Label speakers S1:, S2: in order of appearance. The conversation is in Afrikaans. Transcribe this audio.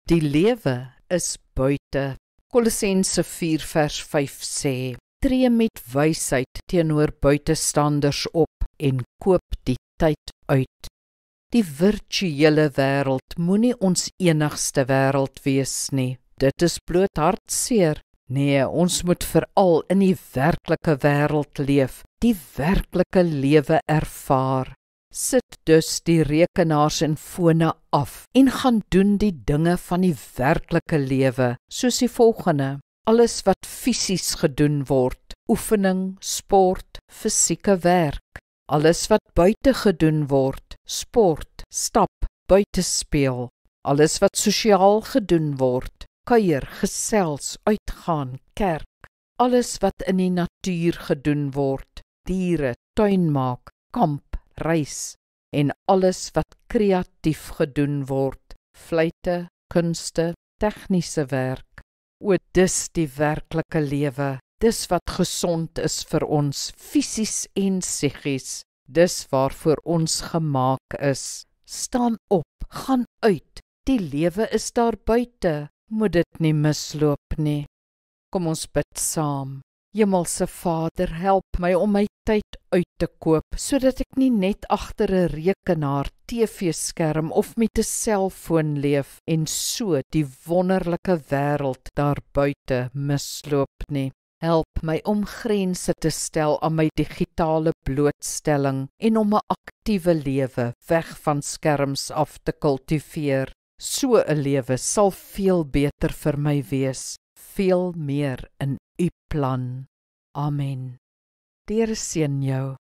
S1: Die lewe is buite. Kolossense 4 vers 5 sê, tree met wysheid teenoor buitestanders op en koop die tyd uit. Die virtuele wêreld moenie ons enigste wêreld wees nie. Dit is bloot hartseer. Nee, ons moet veral in die werklike wêreld leef, die werklike lewe ervaar. Sit dus die rekenaars en fone af en gaan doen die dinge van die werklike lewe, soos die volgende: alles wat fisies gedoen word, oefening, sport, fisieke werk. Alles wat buite gedoen word, sport, stap, buite speel. Alles wat sosiaal gedoen word, kuier, gesels, uitgaan, kerk. Alles wat in die natuur gedoen word, diere, tuin maak, kamp, reis. En alles wat kreatief gedoen word, fluite, kunste, tegniese werk. O, dis die werklike lewe. Dis wat gesond is vir ons, fisies en psigies. Dis waarvoor ons gemaak is. Staan op, gaan uit. Die lewe is daar buite. Moet dit nie misloop nie. Kom ons bid saam. Hemelse Vader, help my om my tyd uit te koop, sodat ek nie net agter 'n rekenaar, TV-skerm of met 'n selfoon leef en so die wonderlike wêreld daar buite misloop nie. Help my om grense te stel aan my digitale blootstelling en om 'n aktiewe lewe weg van skerms af te kultiveer. So 'n lewe sal veel beter vir my wees, veel meer in U plan. Amen. Die Here seën jou.